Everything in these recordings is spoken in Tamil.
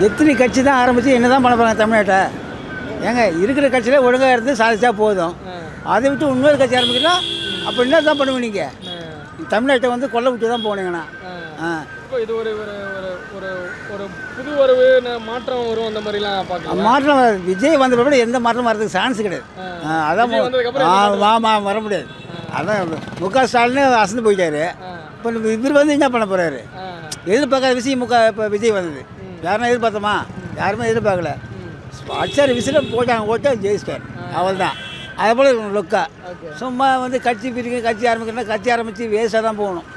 எத்தனை கட்சி தான் ஆரம்பித்து என்ன தான் பண்ண போகிறாங்க தமிழ்நாட்டை? ஏங்க இருக்கிற கட்சியில் ஒழுங்காக இருந்து சாதிச்சா போதும். அதை விட்டு இன்னொரு கட்சி ஆரம்பிக்கலாம். அப்போ என்ன தான் பண்ணுவீங்க? நீங்கள் தமிழ்நாட்டை வந்து கொல்ல விட்டு தான் போனீங்கண்ணா. இப்போ இது ஒரு ஒரு ஒரு ஒரு புது வரவு மாற்றம் வரும் அந்த மாதிரிலாம் பார்க்கலாம். மாற்றம் விஜய் வந்த பிறகு எந்த மாற்றம் வரதுக்கு சான்ஸ் கிடையாது. அதான் ஆமாம் வர முடியாது. அதான் முக ஸ்டாலின் அசந்து போயிட்டாரு. இப்போ இவர் வந்து என்ன பண்ண போகிறாரு? எதிர்பார்க்காத விஷயம் இப்போ விஜய் வந்தது. யாருன்னா எதிர்பார்த்தோமா? யாருமே எதிர்பார்க்கல. அச்சாரி விசில் போட்டாங்க, ஓட்டா ஜெயிச்சிட்டார். அவள் தான் அதே போல் லுக்கா சும்மா வந்து கட்சி பிரிக்க கட்சி ஆரம்பிக்கணும்னா கட்சி ஆரம்பித்து வேஸ்ட்டாக தான் போகணும்.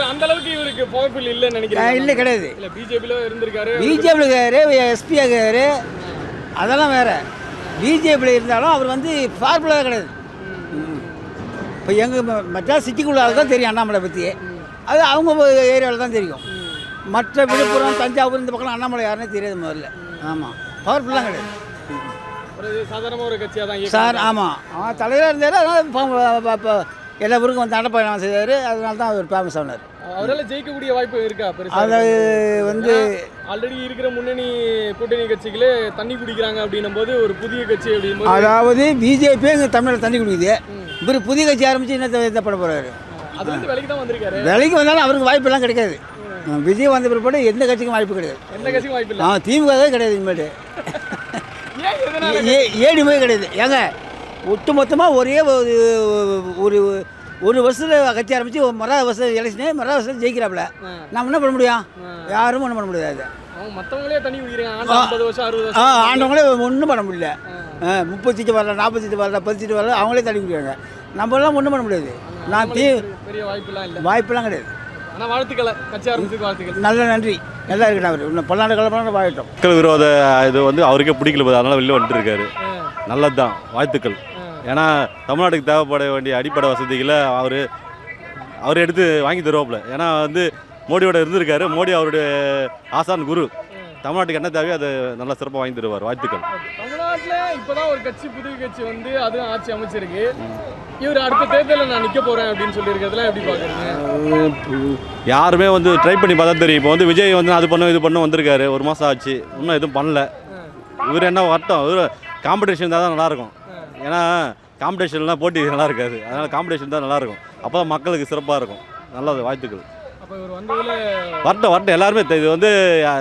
அந்த அளவுக்கு இவருக்கு பவர்ஃபுல் இல்லைன்னு நினைக்கிறேன். இல்லை கிடையாது. இல்லை பிஜேபியில் இருந்திருக்காரு, பிஜேபியில் இருக்காரு, எஸ்பி ஆகாரு, அதெல்லாம் வேறு. பிஜேபியில் இருந்தாலும் அவர் வந்து ஃபார்முலாக கிடையாது. இப்போ எங்கள் மெட்ராஸ் சிட்டிக்குள்ள தான் தெரியும் அண்ணாமலை பற்றி. அது அவங்க ஏரியாவில் தான் தெரியும். மற்ற விழுப்புரம் தஞ்சாவூர் இந்த பக்கம் அண்ணாமலை யாருன்னே தெரியாது முதல்ல. ஆமாம், பவர்ஃபுல்லாக கிடையாது. ஒரு சாதாரண ஒரு கட்சியாக தான் சார். ஆமாம், அவன் தலைவராக இருந்தார். அதனால் இப்போ எல்லா ஊருக்கும் வந்து நடைப்பயணம் செய்தார். அதனால தான் அவர் ஃபேமஸ் ஆனார். அவரால் ஜெயிக்கக்கூடிய வாய்ப்பு இருக்கா? அது வந்து ஆல்ரெடி இருக்கிற முன்னணி கூட்டணி கட்சிகளே தண்ணி குடிக்கிறாங்க அப்படின்னும் போது ஒரு புதிய கட்சி அப்படின் அதாவது பிஜேபி இங்கே தமிழில் தண்ணி குடிக்குது. இவர் புதிய கட்சி ஆரம்பித்து என்ன பண்ண போகிறாரு? அது வந்து வேலைக்கு தான் வந்திருக்காரு. வேலைக்கு வந்தாலும் அவருக்கு வாய்ப்பெல்லாம் கிடைக்காது. விஜய் வந்த பிற்பாடு எந்த கட்சிக்கும் வாய்ப்பு கிடையாது. எந்த கட்சிக்கும் வாய்ப்பு இல்லை. திமுகவே கிடையாது. இனிமேட்டு ஏடிமே கிடையாது. ஏங்க ஒட்டு மொத்தமாக ஒரே ஒரு ஒரு வருஷத்தில் கட்சி ஆரம்பித்து மறாவது வருஷம் எலெக்ஷனு மறாவது வருஷம் ஜெயிக்கிறாப்புல. நம்ம என்ன பண்ண முடியும்? யாரும் ஒன்றும் பண்ண முடியாது. மற்றவங்களே தண்ணி குடிக்கிறாங்க. ஆண்டவங்களே ஒன்றும் பண்ண முடியல. 30 சீட்டு வரல, 40 சீட்டு வரல, 10 சீட்டு வரல, அவங்களே தண்ணி குடிக்கிறாங்க. நம்மளாம் ஒன்றும் பண்ண முடியாது. பெரிய வாய்ப்புலாம் இல்லை. வாய்ப்பெல்லாம் கிடையாது. ஆனால் வாழ்த்துக்களை கட்சி ஆரம்பிச்சுக்கு வாழ்த்துக்கள். நல்ல நன்றி. நல்லா இருக்கட்டும். அவர் இன்னும் பல்லாண்டு காலமாக வாழட்டும். மக்கள் விரோத இது வந்து அவருக்கே பிடிக்கல போது, அதனால் வெளில வந்துட்டு இருக்காரு. நல்லது தான், வாழ்த்துக்கள். ஏன்னா தமிழ்நாட்டுக்கு தேவைப்பட வேண்டிய அடிப்படை வசதிகளை அவர் எடுத்து வாங்கி தருவாப்புல. ஏன்னா வந்து மோடியோட இருந்திருக்காரு. மோடி அவருடைய ஆசான் குரு. தமிழ்நாட்டுக்கு என்ன தேவையோ அதை நல்லா சிறப்பாக வாங்கி தருவார். வாழ்த்துக்கள். தமிழ்நாட்டில் இப்போதான் ஒரு கட்சி புதிய கட்சி வந்து அதுவும் ஆட்சி அமைச்சிருக்கு. இவர் அடுத்த தேர்தலில் நான் நிற்க போகிறேன் அப்படின்னு சொல்லியிருக்கிறதுலாம் எப்படி பார்க்குறீங்க? யாருமே வந்து ட்ரை பண்ணி பார்த்தா தெரியும். இப்போ வந்து விஜய் வந்து அது பண்ண இது பண்ண வந்திருக்காரு. 1 மாதம் ஆச்சு, இன்னும் எதுவும் பண்ணல. இவர் என்ன வரட்டும். இவர் காம்படிஷன் தான் நல்லாயிருக்கும். ஏன்னா காம்படிஷன்லாம் போட்டி நல்லா இருக்காது. அதனால் காம்படிஷன் தான் நல்லாயிருக்கும். அப்போ தான் மக்களுக்கு சிறப்பாக இருக்கும். நல்லது, வாழ்த்துக்கள். வரட்டும் எல்லாருமே. இது வந்து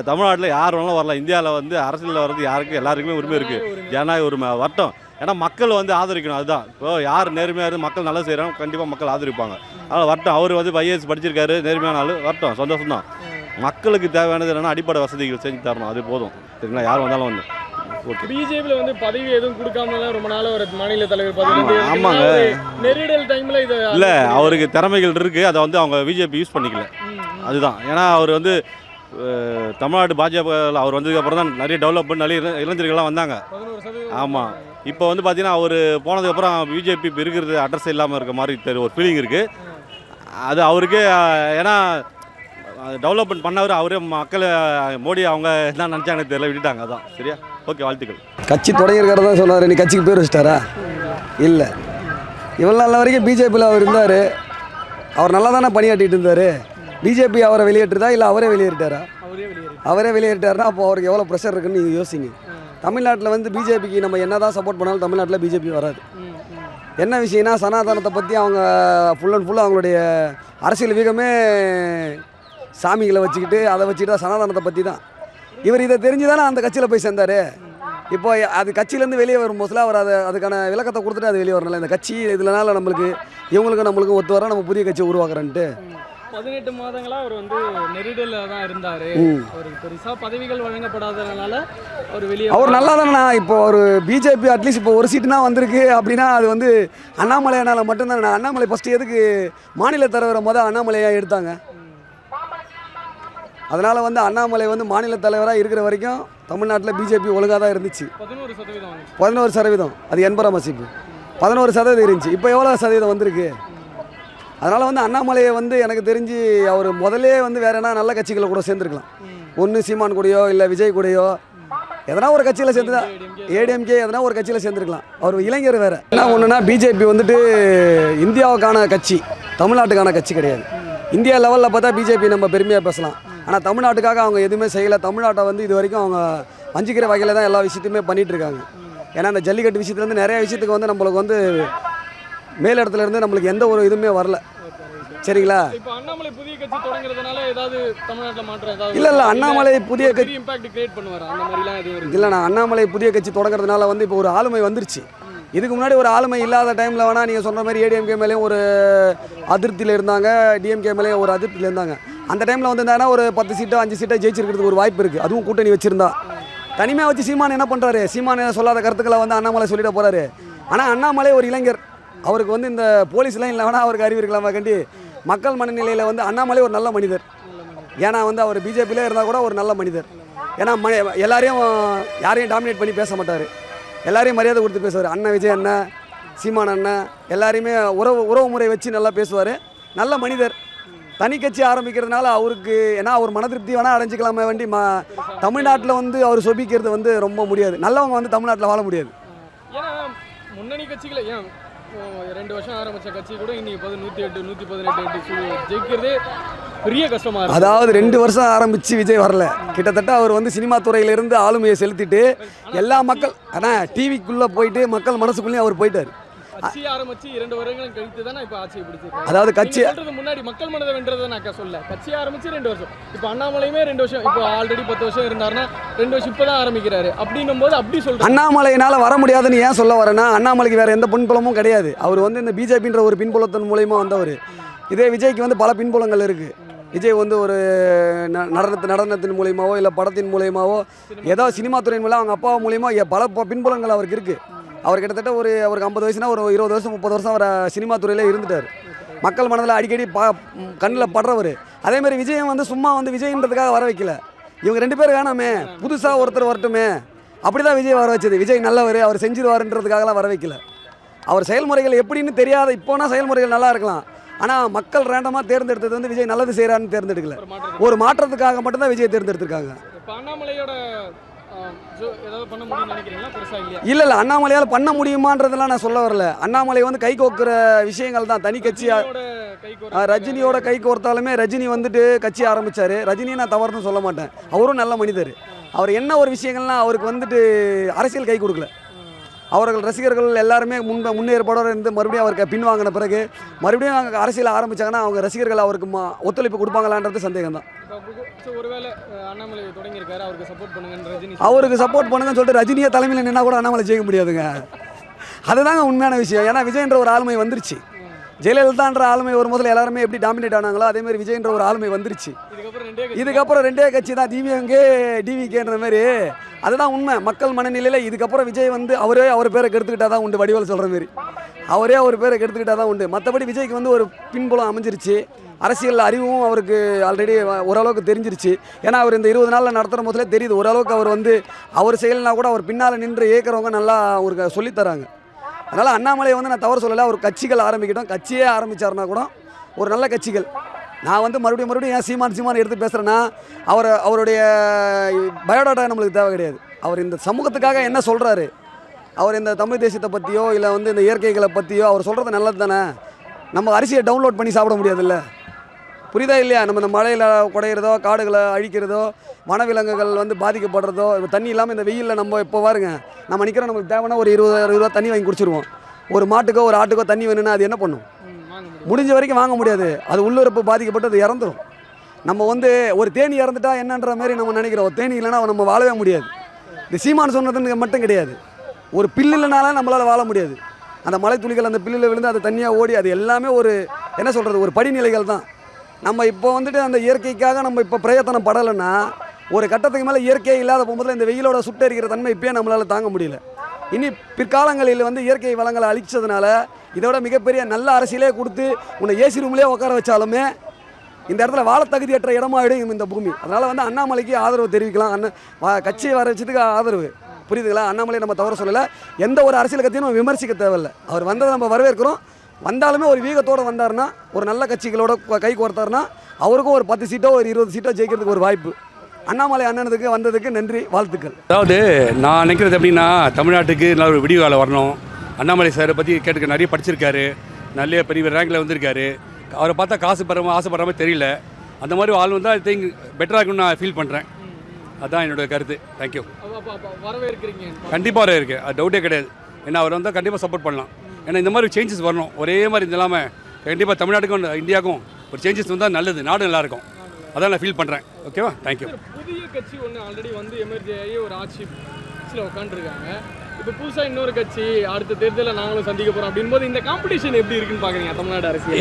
தமிழ்நாட்டில் யார் வேணாலும் வரலாம். இந்தியாவில் வந்து அரசியலில் வர்றது எல்லாருக்குமே உரிமை இருக்குது. ஜனநாயக உரிமை. வரட்டும். ஏன்னா மக்கள் வந்து ஆதரிக்கணும். அதுதான் இப்போ யார் நேர்மையாக இருந்து மக்கள் நல்லா செய்கிறாங்க, கண்டிப்பாக மக்கள் ஆதரிப்பாங்க. அதனால் வரட்டும். அவர் வந்து ஐஏஎஸ் படிச்சிருக்காரு, நேர்மையான ஆள். வரட்டும், சந்தோஷம் தான். மக்களுக்கு தேவையானது என்னென்னா அடிப்படை வசதிகள் செஞ்சு தரணும். அது போதும். சரிங்களா? யார் வந்தாலும் வந்து பிஜேபியில் வந்து பதவி எதுவும் கொடுக்காமலாம் ரொம்ப நாள் ஒரு மாநில தலைவர் பதவி. ஆமாங்க, நெருடல் டைமில் இது இல்லை. அவருக்கு திறமைகள் இருக்குது. அதை வந்து அவங்க பிஜேபி யூஸ் பண்ணிக்கல. அதுதான். ஏன்னா அவர் வந்து தமிழ்நாடு பாஜக அவர் வந்ததுக்கப்புறம் தான் நிறைய டெவலப் பண்ணி நிறைய இளைஞர்கள்லாம் வந்தாங்க. ஆமாம். இப்போ வந்து பார்த்தீங்கன்னா அவர் போனதுக்கப்புறம் பிஜேபி இப்போ இருக்கிறது அட்ரஸ் இல்லாமல் இருக்க மாதிரி ஒரு ஃபீலிங் இருக்குது. அது அவருக்கு ஏன்னா டெவலப்மெண்ட் பண்ணவர் அவரே. மக்களை மோடி அவங்க என்ன நினச்சாங்கன்னு தெரியல, விட்டுட்டாங்க. அதான். சரியா? ஓகே, வாழ்த்துக்கள். கட்சி தொடங்கியிருக்கிறதா சொன்னார். நீ கட்சிக்கு பேர் வச்சிட்டாரா? இல்லை. இவ்வளோ நாள் வரைக்கும் பிஜேபியில் அவர் இருந்தார். அவர் நல்லா தானே பணியாற்றிட்டு இருந்தார். பிஜேபி அவரை வெளியேற்றுதா இல்லை அவரே வெளியேறிட்டாரா? அவரே வெளியேறிட்டாருன்னா அப்போ அவருக்கு எவ்வளோ ப்ரெஷர் இருக்குன்னு நீங்கள் யோசிங்க. தமிழ்நாட்டில் வந்து பிஜேபிக்கு நம்ம என்ன தான் சப்போர்ட் பண்ணாலும் தமிழ்நாட்டில் பிஜேபி வராது. என்ன விஷயம்னா சனாதனத்தை பற்றி அவங்க ஃபுல் அண்ட் ஃபுல்லாக அவங்களுடைய அரசியல் வீகமே சாமிகளை வச்சுக்கிட்டு அதை வச்சுக்கிட்டு தான் சனாதனத்தை பற்றி தான். இவர் இதை தெரிஞ்சு தானே அந்த கட்சியில் போய் சேர்ந்தார். இப்போ அது கட்சியிலேருந்து வெளியே வரும்போதுல அவர் அதுக்கான விளக்கத்தை கொடுத்துட்டு அது வெளியே வரணும். இந்த கட்சி இதனால நம்மளுக்கு ஒத்து வர நம்ம புதிய கட்சியை உருவாக்குறேன்ட்டு 18 மாதங்களாக அவர் வந்து நெருடலில் தான் இருந்தார். அவருக்கு பெருசாக பதவிகள் வழங்கப்படாததுனால அவர் நல்லா தானே. இப்போ ஒரு பிஜேபி அட்லீஸ்ட் இப்போ ஒரு சீட்டு தான் வந்திருக்கு அப்படின்னா அது வந்து அண்ணாமலையானால் மட்டும்தான். அண்ணாமலை ஃபஸ்ட்டு எதுக்கு மாநில தலைவரை அண்ணாமலையாக எடுத்தாங்க? அதனால் வந்து அண்ணாமலை வந்து மாநில தலைவராக இருக்கிற வரைக்கும் தமிழ்நாட்டில் பிஜேபி ஒழுங்காக தான் இருந்துச்சு. 11%. அது 80 மசிப்பு 11% இருந்துச்சு. இப்போ எவ்வளோ சதவீதம் வந்திருக்கு? அதனால் வந்து அண்ணாமலையை வந்து எனக்கு தெரிஞ்சு அவர் முதலே வந்து வேறு என்ன நல்ல கட்சிகளை கூட சேர்ந்துருக்கலாம். ஒன்று சீமான் கூடயோ இல்லை விஜய் கூடயோ எதனா ஒரு கட்சியில் சேர்ந்து ஏடிஎம்கே எதனா ஒரு கட்சியில் சேர்ந்துருக்கலாம். அவர் இளைஞர் வேறு. என்ன ஒன்றுனா பிஜேபி வந்துட்டு இந்தியாவுக்கான கட்சி, தமிழ்நாட்டுக்கான கட்சி கிடையாது. இந்தியா லெவலில் பார்த்தா பிஜேபி நம்ம பெருமையாக பேசலாம். ஆனால் தமிழ்நாட்டுக்காக அவங்க எதுவுமே செய்யலை. தமிழ்நாட்டை வந்து இது வரைக்கும் அவங்க வஞ்சிக்கிற வகையில் தான் எல்லா விஷயத்தையுமே பண்ணிகிட்ருக்காங்க. ஏன்னா அந்த ஜல்லிக்கட்டு விஷயத்துலேருந்து நிறைய விஷயத்துக்கு வந்து நம்மளுக்கு வந்து மேலிடத்துலேருந்து நம்மளுக்கு எந்த ஒரு இதுவுமே வரல. சரிங்களா? இப்போ அண்ணாமலை புதிய கட்சி தொடங்குறதுனால ஏதாவது தமிழ்நாட்டில் மாற்றம் ஏதாவது இல்லை அண்ணாமலை புதிய கட்சி இம்பாக்ட் கிரியேட் பண்ணுவார் அந்த மாதிரிலாம் எதுவும் இல்லைண்ணா. அண்ணாமலை புதிய கட்சி தொடங்குறதுனால வந்து இப்போ ஒரு ஆளுமை வந்துருச்சு. இதுக்கு முன்னாடி ஒரு ஆளுமை இல்லாத டைமில் வேணால் நீங்கள் சொன்ன மாதிரி ஏடிஎம்கே மேலேயும் ஒரு அதிருப்தியில் இருந்தாங்க, டிஎம்கே மேலேயும் ஒரு அதிருப்தியில் இருந்தாங்க. அந்த டைமில் வந்து இருந்தாங்கன்னா ஒரு 10 சீட்டோ 5 சீட்டோ ஜெயிச்சிருக்கிறதுக்கு ஒரு வாய்ப்பு இருக்குது. அதுவும் கூட்டணி வச்சுருந்தா. தனிமையாக வச்சு சீமான் என்ன பண்ணுறாரு? சீமான் சொல்லாத கருத்துக்களை வந்து அண்ணாமலை சொல்லிட போகிறாரு. ஆனால் அண்ணாமலை ஒரு இளைஞர். அவருக்கு வந்து இந்த போலீஸ்லாம் இல்லை வேணால் அவருக்கு அறிவு இருக்கலாமா கண்டி மக்கள் மனநிலையில் வந்து அண்ணாமலை ஒரு நல்ல மனிதர். ஏன்னா வந்து அவர் பிஜேபியிலே இருந்தால் கூட ஒரு நல்ல மனிதர். ஏன்னா எல்லாரையும் யாரையும் டாமினேட் பண்ணி பேச மாட்டார். எல்லாரையும் மரியாதை கொடுத்து பேசுவார். அண்ணன் விஜய் அண்ணன், சீமான் அண்ணன் எல்லாரையுமே உறவு முறை வச்சு நல்லா பேசுவார். நல்ல மனிதர். தனி கட்சி ஆரம்பிக்கிறதுனால அவருக்கு ஏன்னா அவர் மன திருப்தி வேணால் அடைஞ்சிக்கலாமே வேண்டி தமிழ்நாட்டில் வந்து அவர் சொபிக்கிறது வந்து ரொம்ப முடியாது. நல்லவங்க வந்து தமிழ்நாட்டில் வாழ முடியாது. ஏன்னா முன்னணி கட்சிகளை ஏன் 2 வருஷம் ஆரம்பித்த கட்சி கூட இன்னைக்கு 108 118 ஜெயிக்கிறதே பெரிய கஷ்டமாக இருக்குது. அதாவது 2 வருஷம் ஆரம்பித்து விஜய் வரல. கிட்டத்தட்ட அவர் வந்து சினிமா துறையிலேருந்து ஆளுமையை செலுத்திட்டு எல்லா மக்கள் ஆனால் டிவிக்குள்ளே போயிட்டு மக்கள் மனசுக்குள்ளேயும் அவர் போயிட்டார். கட்சி ஆரம்பிச்சு 2 வருடங்கள் கழித்து தானே இப்போ ஆட்சியை பிடிச்சிருக்காரு. அதாவது கட்சி முன்னாடி மக்கள் மனதை வென்றதை நான் சொல்ல. கட்சி ஆரம்பிச்சு 2 வருஷம். இப்போ அண்ணாமலையுமே 2 வருஷம். இப்போ ஆல்ரெடி 10 வருஷம் இருந்தாருன்னா 2 வருஷம் இப்போ தான் ஆரம்பிக்கிறாரு. அப்படின்னும் போது அப்படி சொல்றேன். அண்ணாமலையினால் வர முடியாதுன்னு ஏன் சொல்ல வரேன்னா அண்ணாமலைக்கு வேற எந்த பின்புலமும் கிடையாது. அவர் வந்து இந்த பிஜேபின்ற ஒரு பின்புலத்தின் மூலயமா வந்தவர். இதே விஜய்க்கு வந்து பல பின்புலங்கள் இருக்குது. விஜய் வந்து ஒரு நடனத்தின் மூலியமாவோ இல்லை படத்தின் மூலியமாவோ ஏதோ சினிமா துறையின் மூலம் அவங்க அப்பா மூலியமாக பல பின்புலங்கள் அவருக்கு இருக்குது. அவர் கிட்டத்தட்ட அவருக்கு 50 வயசுனா ஒரு 20 வருஷம் 30 வருஷம் அவர் சினிமா துறையில் இருந்துட்டார். மக்கள் மனதில் அடிக்கடி கண்ணில் படுறவர். அதேமாதிரி விஜயம் வந்து சும்மா வந்து விஜய்ன்றதுக்காக வர வைக்கல. இவங்க 2 பேர் வேணாமே, புதுசாக ஒருத்தர் வரட்டுமே, அப்படி தான் விஜய் வர வச்சது. விஜய் நல்லவர், அவர் செஞ்சிருவாருன்றதுக்காகலாம் வர வைக்கல. அவர் செயல்முறைகள் எப்படின்னு தெரியாத இப்போனா செயல்முறைகள் நல்லா இருக்கலாம். ஆனால் மக்கள் ரேண்டமாக தேர்ந்தெடுத்தது வந்து விஜய் நல்லது செய்கிறான்னு தேர்ந்தெடுக்கல. ஒரு மாற்றத்துக்காக மட்டும்தான் விஜய் தேர்ந்தெடுத்திருக்காங்க. அண்ணாமலையோட இல்லை அண்ணாமலையால் பண்ண முடியுமான்றதெல்லாம் நான் சொல்ல வரல. அண்ணாமலை வந்து கை கோக்குற விஷயங்கள் தான். தனி கட்சியாக ரஜினியோட கை கோர்த்தாலுமே ரஜினி வந்துட்டு கட்சி ஆரம்பித்தார். ரஜினியை நான் தவறுன்னு சொல்ல மாட்டேன். அவரும் நல்ல மனிதர். அவர் என்ன ஒரு விஷயங்கள்லாம் அவருக்கு வந்துட்டு அரசியல் கை கொடுக்கல. அவர்கள் ரசிகர்கள் எல்லாருமே முன்னேற்பாடோடு இருந்து மறுபடியும் அவருக்கு பின்வாங்கின பிறகு மறுபடியும் அவங்க அரசியல் ஆரம்பித்தாங்கன்னா அவங்க ரசிகர்கள் அவருக்கு ஒத்துழைப்பு கொடுப்பாங்களான்றது சந்தேகம் தான். ஒருவேளை அண்ணாமலை தொடங்கியிருக்காரு, அவருக்கு சப்போர்ட் பண்ணுங்கன்னு ரஜினி அவருக்கு சப்போர்ட் பண்ணுங்கன்னு சொல்லிட்டு ரஜினியை தலைமையில் நின்னா கூட அண்ணாமலை ஜெயிக்க முடியாதுங்க. அதுதாங்க உண்மையான விஷயம். ஏன்னா விஜய்ன்ற ஒரு ஆளுமை வந்துருச்சு. ஜெயலலிதான்ற ஆளுமை ஒரு முதல்ல எல்லாருமே எப்படி டாமினேட் ஆனாங்களோ அதேமாதிரி விஜய்ன்ற ஒரு ஆளுமை வந்துருச்சு. இதுக்கப்புறம் 2 கட்சி தான், டிவிஎம்கே டிவிகேன்ற மாதிரி. அதுதான் உண்மை. மக்கள் மனநிலையில் இதுக்கப்புறம் விஜய் வந்து அவர் பேரை கெடுத்துக்கிட்டா தான் உண்டு. வடிவேல் சொல்கிற மாதிரி அவர் பேரை கெடுத்துக்கிட்டா தான் உண்டு. மற்றபடி விஜய்க்கு வந்து ஒரு பின்புலம் அமைஞ்சிருச்சு. அரசியல் அறிவும் அவருக்கு ஆல்ரெடி ஓரளவுக்கு தெரிஞ்சிருச்சு. ஏன்னா அவர் இந்த 20 நாளில் நடத்துகிற முதலே தெரியுது. ஓரளவுக்கு அவர் வந்து அவர் செயல்னா கூட அவர் பின்னால் நின்று ஏற்கிறவங்க நல்லா அவருக்கு சொல்லித்தராங்க. அதனால் அண்ணாமலையை வந்து நான் தவறு சொல்லலை. அவர் கட்சிகள் ஆரம்பிக்கட்டும். கட்சியே ஆரம்பித்தாருன்னா கூட ஒரு நல்ல கட்சிகள். நான் வந்து மறுபடியும் ஏன் சீமான் எடுத்து பேசுகிறேன்னா அவருடைய பயோடாட்டா நம்மளுக்கு தேவை கிடையாது. அவர் இந்த சமூகத்துக்காக என்ன சொல்கிறாரு, அவர் இந்த தமிழ் தேசியத்தை பற்றியோ இல்லை வந்து இந்த இயற்கைகளை பற்றியோ அவர் சொல்கிறது நல்லது தானே. நம்ம அரிசியை டவுன்லோட் பண்ணி சாப்பிட முடியாதுல்ல. புரியுதா இல்லையா? நம்ம இந்த மழையில் குடையிறதோ காடுகளை அழிக்கிறதோ வனவிலங்குகள் வந்து பாதிக்கப்படுறதோ இப்போ தண்ணி இல்லாமல் இந்த வெயிலில் நம்ம இப்போ பாருங்க நம்ம நிற்கிறோம். நமக்கு தேவைன்னா ஒரு 20 ரூபா தண்ணி வாங்கி குடிச்சிருவோம். ஒரு மாட்டுக்கோ ஒரு ஆட்டுக்கோ தண்ணி வேணும்னா அது என்ன பண்ணும்? முடிஞ்ச வரைக்கும் வாங்க முடியாது. அது உள்ளுறுப்பு பாதிக்கப்பட்டு அது இறந்துடும். நம்ம வந்து ஒரு தேனி இறந்துட்டா என்னன்ற மாதிரி நம்ம நினைக்கிறோம். தேனி இல்லைன்னா நம்ம வாழவே முடியாது. இந்த சீமான் சொன்னதுன்னு மட்டும் கிடையாது. ஒரு பில்லு இல்லைனாலும் நம்மளால் வாழ முடியாது. அந்த மலை துளிகள் அந்த பில்லில் விழுந்து அது தண்ணியாக ஓடி அது எல்லாமே ஒரு என்ன சொல்கிறது ஒரு படிநிலைகள் தான். நம்ம இப்போ வந்துட்டு அந்த இயற்கைக்காக நம்ம இப்போ பிரயத்தனம் படலைன்னா ஒரு கட்டத்துக்கு மேலே இயற்கையை இல்லாத போகும்போது இந்த வெயிலோட சுட்டரிக்கிற தன்மை இப்போயே நம்மளால் தாங்க முடியல. இனி பிற்காலங்களில் வந்து இயற்கை வளங்களை அழிச்சதுனால இதோட மிகப்பெரிய நல்ல அரசியலே கொடுத்து உன்னை ஏசி ரூம்லேயே உட்கார வச்சாலுமே இந்த இடத்துல வாழ தகுதியற்ற இடமாயிடும் இந்த பூமி. அதனால் வந்து அண்ணாமலைக்கு ஆதரவு தெரிவிக்கலாம். கட்சியை வர வச்சதுக்கு ஆதரவு. புரியுதுங்களா? அண்ணாமலை நம்ம தவற சொல்லலை. எந்த ஒரு அரசியல் கட்சியும் நம்ம விமர்சிக்க தேவையில்லை. அவர் வந்ததை நம்ம வரவேற்கிறோம். வந்தாலுமே ஒரு வீகத்தோடு வந்தார்னா ஒரு நல்ல கட்சிகளோட கை கோர்த்தார்னா அவருக்கும் ஒரு 10 சீட்டோ ஒரு 20 சீட்டோ ஜெயிக்கிறதுக்கு ஒரு வாய்ப்பு. அண்ணாமலை அண்ணனுக்கு வந்ததுக்கு நன்றி, வாழ்த்துக்கள். அதாவது நான் நினைக்கிறது எப்படின்னா தமிழ்நாட்டுக்கு நல்ல ஒரு விடிவு காலம் வரணும். அண்ணாமலை சாரை பற்றி கேட்டுக்க நிறைய படிச்சிருக்காரு. நல்ல பெரிய ரேங்கில் வந்திருக்காரு. அவரை பார்த்தா காசு ஆசைப்படுற மாதிரி தெரியல. அந்த மாதிரி ஆள் வந்தால் ஐ திங்க் பெட்டராக இருக்கும்னு நான் ஃபீல் பண்ணுறேன். அதுதான் என்னோடய கருத்து. தேங்க்யூ. வரவேற்கிறீங்க? கண்டிப்பாக இருக்குது, அது டவுட்டே கிடையாது. ஏன்னா அவர் வந்தால் கண்டிப்பாக சப்போர்ட் பண்ணலாம். ஏன்னா இந்த மாதிரி சேஞ்சஸ் வரணும். ஒரே மாதிரி இது இல்லாமல் கண்டிப்பாக தமிழ்நாட்டுக்கும் இந்தியாவுக்கும் ஒரு சேஞ்சஸ் வந்தால் நல்லது, நாடு நல்லாயிருக்கும். அதான் நான் ஃபீல் பண்ணுறேன். ஓகேவா, தேங்க்யூ. புதிய கட்சி ஒன்று ஆல்ரெடி வந்து எமர்ஜி ஆகி ஒரு ஆட்சியில் உட்காந்துருக்காங்க. இப்போ புதுசாக இன்னொரு கட்சி அடுத்த தேர்தலில் நாங்களும் சந்திக்க போகிறோம் அப்படின்போது இந்த காம்படிஷன் எப்படி இருக்குன்னு பார்க்குறீங்க தமிழ்நாடு அரசியல்?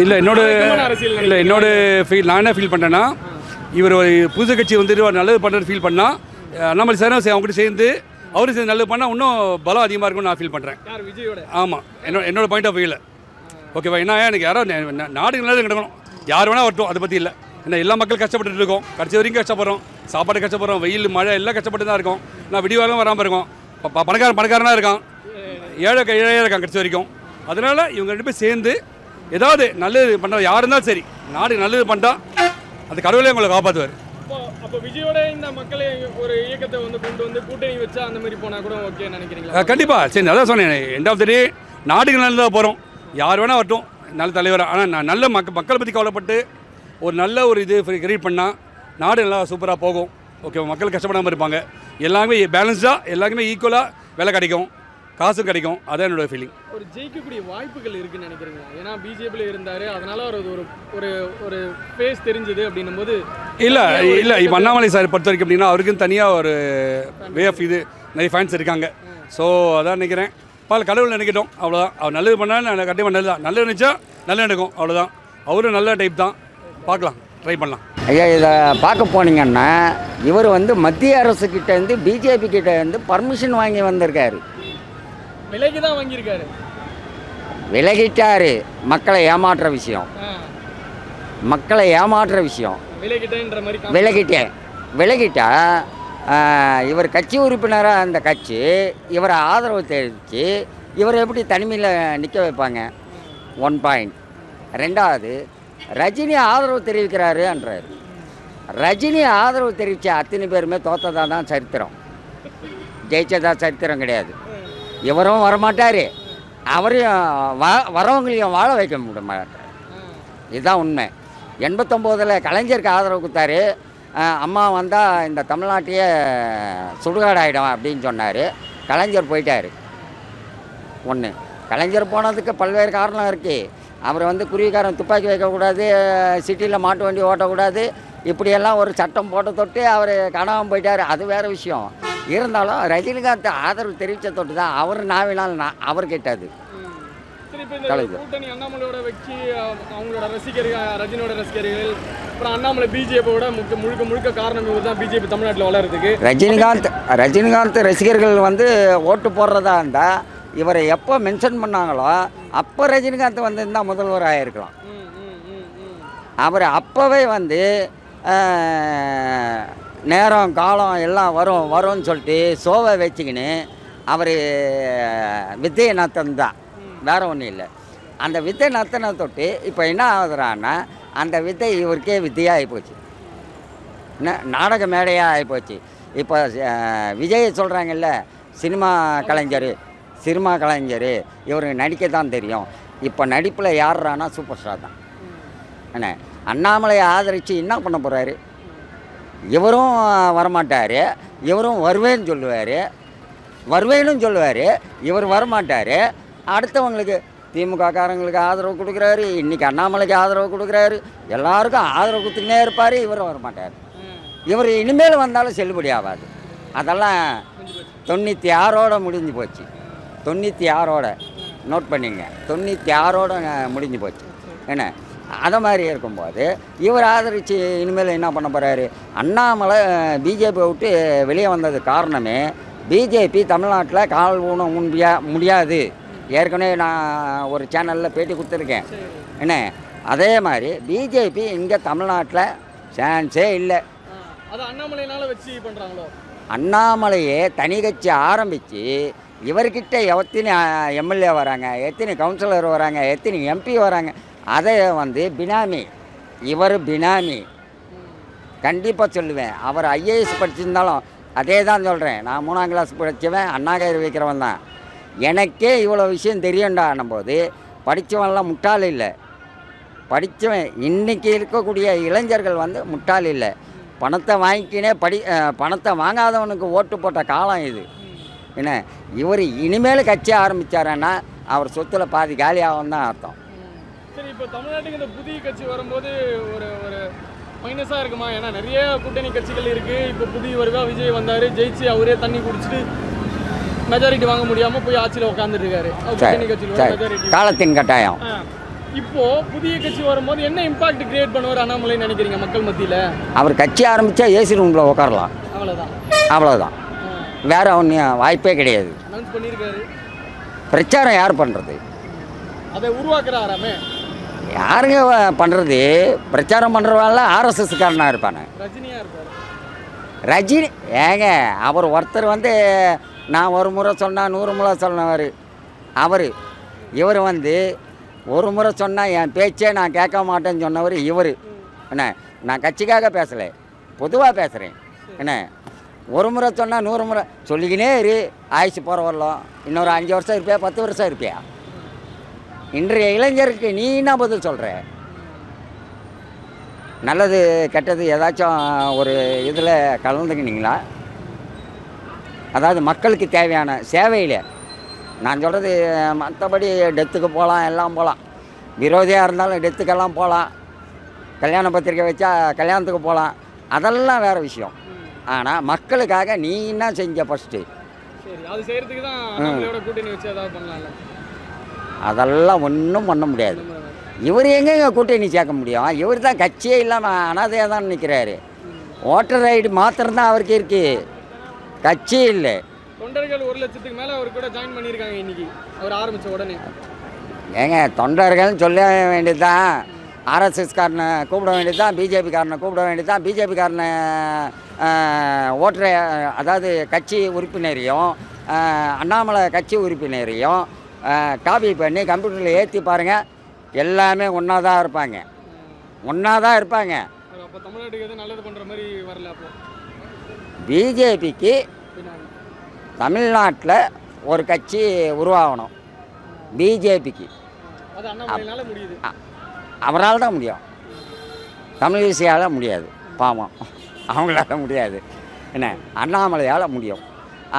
இல்லை என்னோட ஃபீல் நான் என்ன ஃபீல் பண்ணுறேன்னா, இவர் ஒரு புது கட்சி வந்துட்டு ஒரு நல்லது பண்ணுறது ஃபீல் பண்ணால் அண்ணாமலை சாரும் அவங்ககிட்ட சேர்ந்து அவரும் சேர்ந்து நல்லது பண்ணால் இன்னும் பலம் அதிகமாக இருக்கும்னு நான் ஃபீல் பண்ணுறேன். விஜயோட? ஆமாம், என்னோட பாயிண்ட் ஆஃப் வியூவில். ஓகேவா, ஏன்னா எனக்கு யாரோ நாடு நல்லது கிடக்கணும், யார் வேணால் வரட்டும், அதை பற்றி இல்லை. ஏன்னா எல்லா மக்கள் கஷ்டப்பட்டு இருக்கோம், கடைசி வரைக்கும் கஷ்டப்படுறோம், சாப்பாடு கஷ்டப்படுறோம், வெயில் மழை எல்லாம் கஷ்டப்பட்டு தான் இருக்கோம். நான் விடிவாலும் வராமல் இருக்கோம், பணக்காரனாக இருக்கான், ஏழையாக இருக்கான் கடைசி வரைக்கும். அதனால் இவங்க ரெண்டு பேர் சேர்ந்து ஏதாவது நல்லது பண்ணுற யார் இருந்தாலும் சரி, நாடு நல்லது பண்ணிட்டா அந்த கடவுளே உங்களை காப்பாற்றுவார். அப்போ விஜயோட இந்த மக்களை ஒரு இயக்கத்தை வந்து கொண்டு வந்து கூட்டணி வச்சா அந்த மாதிரி போனால் கூட ஓகே நினைக்கிறீங்களா? கண்டிப்பாக. சரி, அதான் சொன்னேன், எண்ட் ஆஃப் த டே நாடுக்கு நல்லதாக போகிறோம், யார் வேணால் வரட்டும், நல்ல தலைவராக. ஆனால் நான் நல்ல மக்களை பற்றி கவலைப்பட்டு ஒரு நல்ல ஒரு இது கிரியேட் பண்ணால் நாடு நல்லா சூப்பராக போகும். ஓகே, மக்கள் கஷ்டப்படாமல் இருப்பாங்க, எல்லாருமே பேலன்ஸ்டாக, எல்லாருக்குமே ஈக்குவலாக வேலை கிடைக்கும், காசும் கிடைக்கும். அதான் என்னோட ஃபீலிங். ஒரு ஜெயிக்கக்கூடிய வாய்ப்புகள் இருக்குன்னு நினைக்கிறீங்களா? ஏன்னா பிஜேபியில் இருந்தார், அதனால அவர் ஒரு ஒரு ஃபேஸ் தெரிஞ்சுது அப்படின்னும் போது. இல்லை இப்போ அண்ணாமலை சார் பொறுத்த வரைக்கும் அப்படின்னா அவருக்குன்னு தனியாக ஒரு வே ஆஃப் இது நிறைய ஃபேன்ஸ் இருக்காங்க. ஸோ அதான் நினைக்கிறேன். கடவுள் நினைக்கட்டும், அவ்வளோதான். அவர் நல்லது பண்ணால் கண்டிப்பாக நல்லது தான், நல்லது நினச்சா நல்லது நடக்கும், அவ்வளோதான். அவரும் நல்ல டைப் தான், பார்க்கலாம், ட்ரை பண்ணலாம். ஐயா, இதை பார்க்க போனீங்கன்னா இவர் வந்து மத்திய அரசுக்கிட்டேருந்து பிஜேபி கிட்டேருந்து பர்மிஷன் வாங்கி வந்திருக்காரு. விலைக்கு தான் வாங்கியிருக்காரு. விலகிட்டாரு. மக்களை ஏமாற்ற விஷயம், மக்களை ஏமாற்ற விஷயம். விலகிட்டா இவர் கட்சி உறுப்பினராக அந்த கட்சி இவரை ஆதரவு தெரிவித்து இவரை எப்படி தனிமையில் நிற்க வைப்பாங்க? 1 பாயிண்ட். ரெண்டாவது, ரஜினி ஆதரவு தெரிவிக்கிறாருன்றார். ரஜினி ஆதரவு தெரிவித்த அத்தனை பேருமே தோத்ததாக தான் சரித்திரம், ஜெயிச்சதா சரித்திரம் கிடையாது. இவரும் வரமாட்டார், அவரையும் வரவங்களையும் வாழ வைக்க முடிய மாட்டார். இதுதான் உண்மை. 89 கலைஞருக்கு ஆதரவு கொடுத்தாரு. அம்மா வந்தால் இந்த தமிழ்நாட்டையே சுடுகாடு ஆகிடும் அப்படின்னு சொன்னார். கலைஞர் போயிட்டார். ஒன்று, கலைஞர் போனதுக்கு பல்வேறு காரணம் இருக்குது. அவர் வந்து குருவிக்காரன் துப்பாக்கி வைக்கக்கூடாது, சிட்டியில் மாட்டு வண்டி ஓட்டக்கூடாது, இப்படியெல்லாம் ஒரு சட்டம் போட்ட தொட்டு அவர் காணாமல் போயிட்டார். அது வேறு விஷயம். இருந்தாலும் ரஜினிகாந்த் ஆதரவு தெரிவித்த தொட்டு தான் அவர் நாவினால் அவர் கேட்டாது. கூட்டணி அண்ணாமலையோட வச்சு அவங்களோட ரசிகர்கள், ரஜினியோட ரசிகர்கள், அப்புறம் அண்ணாமலை பிஜேபியோட முழுக்க காரணம் இவர் தான் பிஜேபி தமிழ்நாட்டில் வளர்றதுக்கு. ரஜினிகாந்த் ரசிகர்கள் வந்து ஓட்டு போடுறதா இருந்தால் இவரை எப்போ மென்ஷன் பண்ணாங்களோ அப்போ ரஜினிகாந்த் வந்து இருந்தால் முதல்வர் ஆகிருக்கலாம். அவர் அப்போவே வந்து நேரம் காலம் எல்லாம் வரும்னு சொல்லிட்டு சோவை வச்சுக்கின்னு அவர் வித்தையை நத்தம் தான், வேறு ஒன்றும் இல்லை. அந்த வித்தை நத்தனை தொட்டு இப்போ என்ன ஆகுதுறான்னா அந்த வித்தை இவருக்கே வித்தையாக ஆகிப்போச்சு, நாடக மேடையாக ஆகிப்போச்சு. இப்போ விஜய் சொல்கிறாங்கல்ல, சினிமா கலைஞர் இவருக்கு நடிக்க தான் தெரியும். இப்போ நடிப்பில் யாருறானா சூப்பர் ஸ்டார் தான். என்ன அண்ணாமலையை ஆதரித்து என்ன பண்ண போகிறாரு? இவரும் வரமாட்டார், இவரும் வருவேன்னு சொல்லுவார், இவர் வரமாட்டார். அடுத்தவங்களுக்கு திமுக காரங்களுக்கு ஆதரவு கொடுக்குறாரு, இன்றைக்கி அண்ணாமலைக்கு ஆதரவு கொடுக்குறாரு, எல்லாருக்கும் ஆதரவு கொடுத்துக்கினே இருப்பார். இவரும் வரமாட்டார். இவர் இனிமேல் வந்தாலும் செல்லுபடி ஆகாது. அதெல்லாம் 96 முடிஞ்சு போச்சு. 96 நோட் பண்ணிங்க, 96 முடிஞ்சு போச்சு. என்ன அதை மாதிரி இருக்கும்போது இவர் ஆதரித்து இனிமேல் என்ன பண்ண போகிறாரு? அண்ணாமலை பிஜேபி விட்டு வெளியே வந்தது காரணமே பிஜேபி தமிழ்நாட்டில் கால் ஊன முடியாது. ஏற்கனவே நான் ஒரு சேனலில் பேட்டி கொடுத்துருக்கேன். என்ன அதே மாதிரி பிஜேபி இங்கே தமிழ்நாட்டில் சான்ஸே இல்லை. அண்ணாமலையே தனி கட்சி ஆரம்பித்து இவர்கிட்ட எத்தனை எம்எல்ஏ வராங்க, எத்தனை கவுன்சிலர் வராங்க, எத்தனை எம்பி வராங்க, அதை வந்து பினாமி, இவர் பினாமி. கண்டிப்பாக சொல்லுவேன். அவர் ஐஏஎஸ் படிச்சிருந்தாலும் அதே தான் சொல்கிறேன். நான் 3ஆம் கிளாஸ் படித்தவன், அண்ணாகயிறு வைக்கிறவன் தான். எனக்கே இவ்வளோ விஷயம் தெரியும்டான்னும் போது படித்தவன்லாம் முட்டாள் இல்லை. படித்தவன் இன்றைக்கி இருக்கக்கூடிய இளைஞர்கள் வந்து முட்டாள் இல்லை. பணத்தை வாங்கிக்கினே பணத்தை வாங்காதவனுக்கு ஓட்டு போட்ட காலம் இது. என்ன இவர் இனிமேல் கட்சி ஆரம்பித்தாருன்னா அவர் சொத்தில் பாதி காலியாகும் தான் அர்த்தம். சரி, இப்போ தமிழ்நாட்டுக்கு இந்த புதிய கட்சி வரும்போது ஒரு ஒரு மைனஸாக இருக்குமா? ஏன்னா நிறைய கூட்டணி கட்சிகள் இருக்குது. இப்போ புதிய வருவா விஜய் வந்தார், ஜெயிச்சு அவரே தண்ணி குடிச்சிட்டு மெஜாரிட்டி வாங்க முடியாமல் போய் ஆட்சியில் உட்காந்துருக்காரு. கூட்டணி கட்சியில் காலத்தின் கட்டாயம். இப்போ புதிய கட்சி வரும்போது என்ன இம்பாக்ட் கிரியேட் பண்ணுவார் அண்ணாமலை நினைக்கிறீங்க மக்கள் மத்தியில்? அவர் கட்சி ஆரம்பித்தா ஏசி ரூமில் உட்காரலாம், அவ்வளோதான். வேற ஒன்றும் வாய்ப்பே கிடையாது. அனௌன்ஸ் பண்ணியிருக்காரு. பிரச்சாரம் யார் பண்ணுறது? அதை உருவாக்குறாராமே யாருங்க பண்ணுறது? பிரச்சாரம் பண்ணுறவாள் ஆர்எஸ்எஸ்காரனாக இருப்பானே, ரஜினியாக இருப்பார். ரஜினி ஏங்க அவர் ஒருத்தர் வந்து நான் ஒரு முறை சொன்னால் 100 முறை சொன்னவர் அவர். இவர் வந்து ஒரு முறை சொன்னால் என் பேச்சே நான் கேட்க மாட்டேன்னு சொன்னவர் இவர். என்ன நான் கட்சிக்காக பேசலை, பொதுவாக பேசுகிறேன். என்ன ஒரு முறை சொன்னால் 100 முறை சொல்லிக்கினே இரு. ஆயுசு போகிற வரலாம், இன்னொரு 5 வருஷம் இருப்பியா, 10 வருஷம் இருப்பியா? இன்றைய இளைஞருக்கு நீ என்ன பதில் சொல்கிற? நல்லது கெட்டது ஏதாச்சும் ஒரு இதில் கலந்துக்கினீங்களா? அதாவது மக்களுக்கு தேவையான சேவையில் நான் சொல்கிறது. மற்றபடி டெத்துக்கு போகலாம், எல்லாம் போகலாம். விரோதியாக இருந்தாலும் டெத்துக்கெல்லாம் போகலாம். கல்யாண பத்திரிக்கை வச்சா கல்யாணத்துக்கு போகலாம், அதெல்லாம் வேறு விஷயம். ஆனால் மக்களுக்காக நீ என்ன செஞ்ச ஃபஸ்ட்டு? சரி, அது செய்கிறதுக்கு தான் நம்மளோட கூட்டணி வச்சு ஏதாவது பண்ணலாம்ல. அதெல்லாம் ஒன்றும் பண்ண முடியாது. இவர் எங்கெங்க கூட்டணி சேர்க்க முடியும்? இவர் தான் கட்சியே இல்லாமல் அனாதையாக தான் நிற்கிறாரு. ஓட்டர் ஐடி மாத்திரம்தான் அவருக்கு இருக்குது, கட்சி இல்லை. தொண்டர்கள் 1 லட்சத்துக்கு மேலே அவர் கூட ஜாயின் பண்ணியிருக்காங்க இன்னைக்கு அவர் ஆரம்பித்த உடனே. ஏங்க தொண்டர்கள்னு சொல்ல வேண்டியது தான். ஆர்எஸ்எஸ்காரனை கூப்பிட வேண்டியது தான், பிஜேபிக்காரனை கூப்பிட வேண்டியது தான். பிஜேபிக்காரனை ஓட்டரை அதாவது கட்சி உறுப்பினரையும் அண்ணாமலை கட்சி உறுப்பினரையும் காப்பி பண்ணி கம்ப்யூட்டரில் ஏற்றி பாருங்கள், எல்லாமே ஒன்றா தான் இருப்பாங்க, ஒன்றா தான் இருப்பாங்க. அப்போ தமிழ்நாட்டுக்கு எதுவும் நல்லது பண்ணுற மாதிரி வரல. அப்போ பிஜேபிக்கு தமிழ்நாட்டில் ஒரு கட்சி உருவாகணும். பிஜேபிக்கு அது அண்ணாமலையால முடியுது, அவரால் தான் முடியும். தமிழ் விஷயால் முடியாது, பாவம் அவங்களால முடியாது. என்ன அண்ணாமலையால் முடியும்.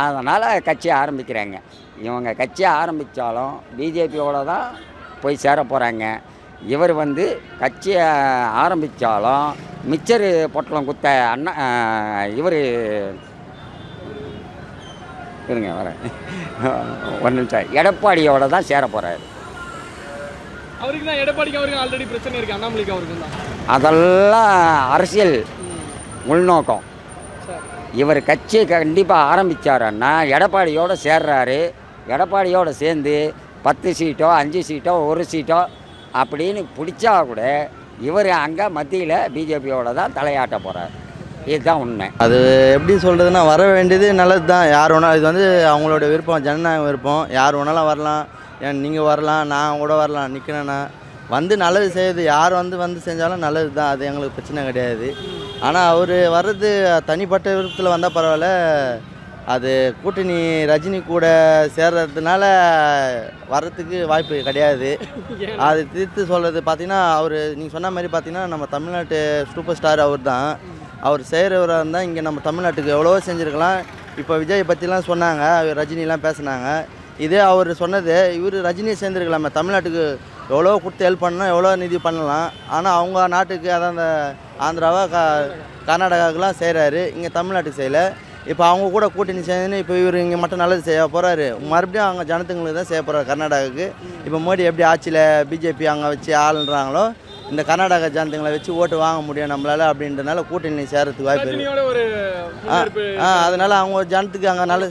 அதனால் கட்சி ஆரம்பிக்கிறாங்க. இவங்க கட்சியை ஆரம்பித்தாலும் பிஜேபியோட தான் போய் சேர போகிறாங்க. இவர் வந்து கட்சியை ஆரம்பித்தாலும் மிச்சர் பொட்டலம் குத்த அண்ணா இவர் இருங்க வரேன் ஒரு நிமிஷம், எடப்பாடியோட தான் சேர போகிறாரு. அவருக்கு தான் எடப்பாடிக்கு அவருக்கு ஆல்ரெடி பிரச்சனை இருக்குது, அண்ணாமலைக்கு அவருக்கு தான். அதெல்லாம் அரசியல் உள்நோக்கம். இவர் கட்சியை கண்டிப்பாக ஆரம்பித்தாருன்னா எடப்பாடியோடு சேர்றாரு. எடப்பாடியோடு சேர்ந்து 10 சீட்டோ 5 சீட்டோ 1 சீட்டோ அப்படின்னு பிடிச்சா கூட இவர் அங்கே மத்தியில் பிஜேபியோட தான் தலையாட்ட போகிறார். இதுதான் உண்மை. அது எப்படி சொல்கிறதுனா, வர வேண்டியது நல்லது தான். யார் வேணாலும், இது வந்து அவங்களோட விருப்பம், ஜனநாயக விருப்பம். யார் வேணாலும் வரலாம், ஏன் நீங்கள் வரலாம், நான் கூட வரலாம். நிற்கிறேன்னா வந்து நல்லது செய்யுது, யார் வந்து செஞ்சாலும் நல்லது தான், அது எங்களுக்கு பிரச்சனை கிடையாது. ஆனால் அவர் வர்றது தனிப்பட்ட விருப்பத்தில் வந்தால் பரவாயில்ல. அது கூட்டணி ரஜினி கூட சேர்றதுனால வர்றதுக்கு வாய்ப்பு கிடையாது. அது தீர்த்து சொல்கிறது பார்த்தீங்கன்னா, அவர் நீங்கள் சொன்ன மாதிரி பார்த்தீங்கன்னா நம்ம தமிழ்நாட்டு சூப்பர் ஸ்டார் அவர் தான். அவர் செய்கிறவராக இருந்தால் இங்கே நம்ம தமிழ்நாட்டுக்கு எவ்வளவோ செஞ்சுருக்கலாம். இப்போ விஜய் பற்றிலாம் சொன்னாங்க, ரஜினிலாம் பேசுனாங்க. இதே அவர் சொன்னது, இவர் ரஜினியை சேர்ந்துருக்கலாமே, தமிழ்நாட்டுக்கு எவ்வளோ கொடுத்து ஹெல்ப் பண்ணலாம், எவ்வளோ நிதி பண்ணலாம். ஆனால் அவங்க நாட்டுக்கு அதான் அந்த ஆந்திராவா கர்நாடகாவுக்குலாம் செய்கிறாரு, இங்கே தமிழ்நாட்டுக்கு செய்யலை. இப்போ அவங்க கூட கூட்டணி சேர்ந்துன்னு இப்போ இவர் இங்கே மட்டும் நல்லது செய்ய போகிறாரு. மறுபடியும் அவங்க ஜனத்துங்களுக்கு தான் செய்ய போகிறாரு கர்நாடகாவுக்கு. இப்போ மோடி எப்படி ஆட்சியில் பிஜேபி அங்கே வச்சு ஆளுன்றாங்களோ, இந்த கர்நாடகா ஜனத்துங்களை வச்சு ஓட்டு வாங்க முடியும் நம்மளால. அப்படின்றனால கூட்டணி சேரத்துக்கு வாய்ப்பு இருக்குது. அதனால அவங்க ஜனத்துக்கு அங்கே நல்ல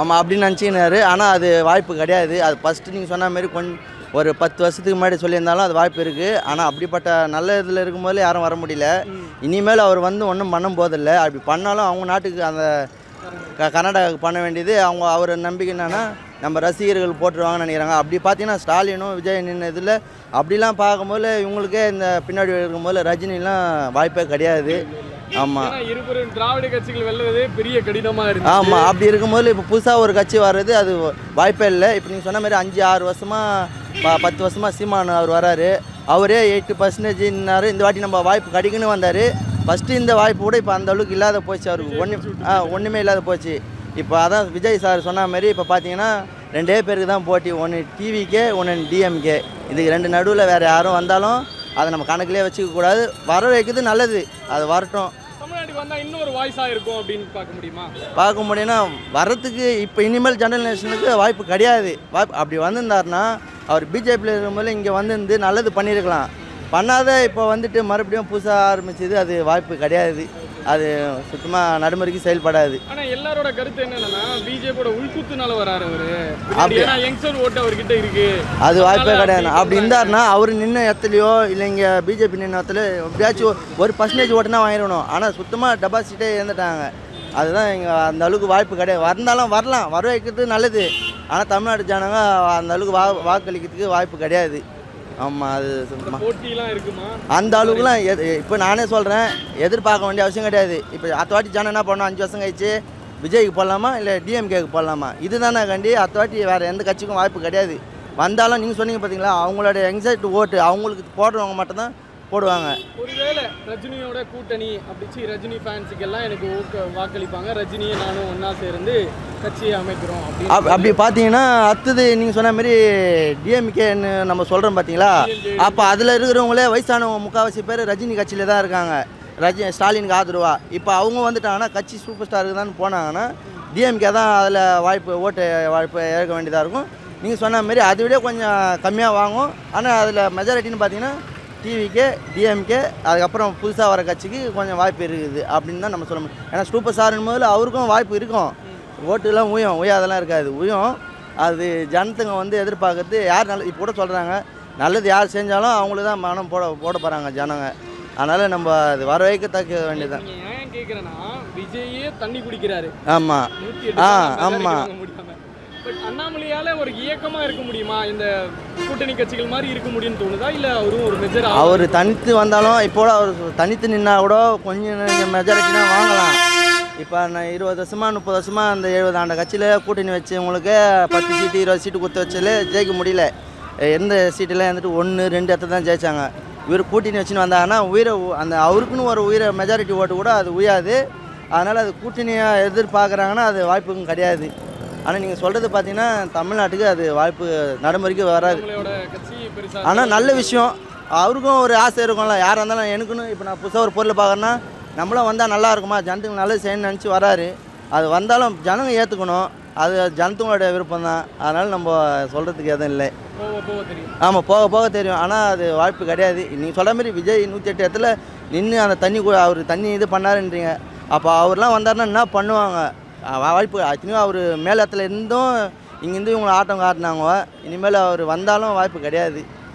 ஆமாம் அப்படின்னு நினச்சிக்கினாரு. ஆனால் அது வாய்ப்பு கிடையாது. அது ஃபஸ்ட்டு நீங்கள் சொன்ன மாதிரி கொஞ்சம் ஒரு 10 வருஷத்துக்கு முன்னாடி சொல்லியிருந்தாலும் அது வாய்ப்பு இருக்குது. ஆனால் அப்படிப்பட்ட நல்ல இதில் இருக்கும்போது யாரும் வர முடியல. இனிமேல் அவர் வந்து ஒன்றும் பண்ணும் போதில்லை. அப்படி பண்ணாலும் அவங்க நாட்டுக்கு அந்த கர்நாடகாவுக்கு பண்ண வேண்டியது அவங்க அவர் நம்பிக்கை என்னன்னா நம்ம ரசிகர்கள் போட்டுருவாங்கன்னு நினைக்கிறாங்க. அப்படி பார்த்தீங்கன்னா ஸ்டாலினும் விஜய் நின்ன இதில் அப்படிலாம் பார்க்கும்போது இவங்களுக்கே இந்த பின்னாடி இருக்கும்போது ரஜினிலாம் வாய்ப்பே கிடையாது. ஆமாம் ஏன்னா இருபெரும் திராவிட கட்சிகள் வெல்லுவதே பெரிய கடினமா இருக்கு. ஆமாம், அப்படி இருக்கும்போது இப்போ புதுசாக ஒரு கட்சி வர்றது அது வாய்ப்பே இல்லை. இப்போ நீங்கள் சொன்ன மாதிரி 5-6 வருஷமாக 10 வருஷமாக சீமான் அவர் வராரு, அவரே 8%. இந்த வாட்டி நம்ம வாய்ப்பு கிடைக்குன்னு வந்தார். ஃபஸ்ட்டு இந்த வாய்ப்பு கூட இப்போ அந்த அளவுக்கு இல்லாத போச்சு, அவருக்கு ஒன்றுமே இல்லாத போச்சு. இப்போ அதான் விஜய் சார் சொன்ன மாதிரி இப்போ பார்த்தீங்கன்னா 2 பேருக்கு தான் போட்டி, ஒன்று டிவிக்கே ஒன்று டிஎம்கே. இதுக்கு 2 நடுவில் வேறு யாரும் வந்தாலும் அதை நம்ம கணக்கிலே வச்சுக்க கூடாது. வர வைக்கிறது நல்லது, அது வரட்டும். தமிழ்நாட்டுக்கு வந்தா இன்னொரு வாய்ஸா இருக்கும் அப்படின்னு பார்க்க முடியுமா? பார்க்க முடியும்னா வர்றதுக்கு இப்போ இனிமேல் ஜெனரேஷனுக்கு வாய்ப்பு கிடையாது. அப்படி வந்திருந்தாருன்னா அவர் பிஜேபியில் இருக்கும்போது இங்கே வந்து நல்லது பண்ணியிருக்கலாம். பண்ணாத இப்போ வந்துட்டு மறுபடியும் புதுசாக ஆரம்பிச்சது, அது வாய்ப்பு கிடையாது. அது சுத்தமாக நடைமுறைக்கு செயல்படாது. ஆனால் எல்லாரோட கருத்து என்னன்னா பிஜேபியோட உள்குத்துனால வராரு அவரு. அப்படி ஏன்னா யங்ஸ்டர் ஓட்டு அவர்கிட்ட இருக்கு, அது வாய்ப்பே கிடையாது. அப்படி இருந்தாருன்னா அவர் நின்ன இடத்துலையோ இல்லை இங்கே பிஜேபி நின்ன இடத்துல எப்படியாச்சும் ஒரு % ஓட்டுனா வாங்கிடணும். ஆனால் சுத்தமாக டெபாசிட்டே இருந்துட்டாங்க. அதுதான் இங்கே அந்த அளவுக்கு வாய்ப்பு கிடையாது. வந்தாலும் வரலாம், வர வைக்கிறது நல்லது. ஆனால் தமிழ்நாட்டு ஜனங்க அந்த அளவுக்கு வாக்களிக்கிறதுக்கு வாய்ப்பு கிடையாது. ஆமாம், அது சுத்தமாக போட்டிலாம் இருக்குமா அந்த அளவுக்குலாம் இப்போ நானே சொல்கிறேன், எதிர்பார்க்க வேண்டிய அவசியம் கிடையாது. இப்போ அடுத்த வாட்டி ஜனம் என்ன பண்ணோம், 5 வருஷம் கழிச்சு விஜய்க்கு போடலாமா இல்லை டிஎம்கேக்கு போடலாமா, இதுதானே கண்டி. அடுத்த வாட்டி வேறு எந்த கட்சிக்கும் வாய்ப்பு கிடையாது. வந்தாலும் நீங்கள் சொன்னீங்க பார்த்தீங்களா, அவங்களோட எக்ஸைட் ஓட்டு அவங்களுக்கு போடுறவங்க மட்டும்தான் போடுவாங்க. ஒருவேளை ரஜினியோட கூட்டணி அப்படிச்சு ரஜினி ஃபேன்ஸுக்கு எல்லாம் எனக்கு வாக்களிப்பாங்க, ரஜினியை நானும் ஒன்றா சேர்ந்து கட்சியை அமைக்கிறோம் அப்படி பார்த்தீங்கன்னா அடுத்தது நீங்கள் சொன்ன மாதிரி டிஎம்கேன்னு நம்ம சொல்கிறோம் பார்த்தீங்களா, அப்போ அதில் இருக்கிறவங்களே வயசானவங்க முக்கால்வாசி பேர் ரஜினி கட்சியில் தான் இருக்காங்க, ஸ்டாலினுக்கு ஆதரவா. இப்போ அவங்க வந்துட்டாங்கன்னா கட்சி சூப்பர் ஸ்டாருக்கு தான் போனாங்கன்னா டிஎம்கே தான் அதில் ஓட்டு வாய்ப்பு ஏற்க வேண்டியதாக இருக்கும். நீங்கள் சொன்ன மாதிரி அதை விட கொஞ்சம் கம்மியாக வாங்கும். ஆனால் அதில் மெஜாரிட்டின்னு பார்த்தீங்கன்னா டிவிக்கே டிஎம்கே, அதுக்கப்புறம் புதுசாக வர கட்சிக்கு கொஞ்சம் வாய்ப்பு இருக்குது அப்படின்னு தான் நம்ம சொல்ல முடியும். ஏன்னா சூப்பர் ஸ்டார்னு போது அவருக்கும் வாய்ப்பு இருக்கும், ஓட்டுலாம் உயாதெல்லாம் இருக்காது, அது ஜனத்துங்க எதிர்பார்க்கறது யார் நல்ல இப்போ கூட சொல்கிறாங்க, நல்லது யார் செஞ்சாலும் அவங்களுக்கு தான் மனம் போட போகிறாங்க ஜனங்க. அதனால் நம்ம அது வர வைக்கத்தக்க வேண்டியதுதான். ஏன் கேட்குறேன்னா விஜயே தண்ணி குடிக்கிறாரு. ஆமாம் ஆமாம். பட் அண்ணாமலையால் ஒரு இயக்கமாக இருக்க முடியுமா, இந்த கூட்டணி கட்சிகள் மாதிரி இருக்க முடியும்னு தோணுதா, இல்லை அவரும் ஒரு மெஜாரிட்டி அவர் தனித்து வந்தாலும் இப்போ அவர் தனித்து நின்னா கூட கொஞ்சம் மெஜாரிட்டினா வாங்கலாம். இப்போ நான் 20 வருஷமாக 30 வருஷமாக அந்த 70 ஆண்டு கட்சியில் கூட்டணி வச்சு உங்களுக்கு 10 சீட்டு 20 சீட்டு கொடுத்து வச்சாலே ஜெயிக்க முடியல. எந்த சீட்டெல்லாம் 1 2 இடத்துல தான் ஜெயிச்சாங்க. இவர் கூட்டணி வச்சுன்னு வந்தாங்கன்னா அந்த அவருக்குன்னு ஒரு மெஜாரிட்டி ஓட்டு கூட அது உயாது. அதனால் அது கூட்டணியாக எதிர்பார்க்குறாங்கன்னா அது வாய்ப்புக்கும் கிடையாது. ஆனால் நீங்கள் சொல்கிறது பார்த்தீங்கன்னா தமிழ்நாட்டுக்கு அது வாய்ப்பு நடைமுறைக்கு வராது. ஆனால் நல்ல விஷயம், அவருக்கும் ஒரு ஆசை இருக்கும்ல, யாராக இருந்தாலும் எனக்குன்னு இப்போ நான் புதுசாக ஒரு பொருளை பார்க்குறேன்னா நம்மளும் வந்தால் நல்லா இருக்குமா, ஜனத்துக்கு நல்லது செய்யணும்னு நினச்சி வராரு. அது வந்தாலும் ஜனங்க ஏற்றுக்கணும், அது ஜனத்துங்களோட விருப்பம் தான். அதனால் நம்ம சொல்கிறதுக்கு எதுவும் இல்லை. ஆமாம், போக போக தெரியும். ஆனால் அது வாய்ப்பு கிடையாது. நீங்கள் சொல்கிற மாதிரி விஜய் 108 இடத்துல நின்று அந்த அவர் தண்ணி இது பண்ணாருன்றீங்க. அப்போ அவர்லாம் வந்தாருன்னா என்ன பண்ணுவாங்க, வாய்ப்பு ஆக்சுவலி அவர் மேலத்தில் இருந்தும் இங்கேருந்து இவங்களை ஆட்டம் காட்டினாங்க. இனிமேல் அவர் வந்தாலும் வாய்ப்பு கிடையாது.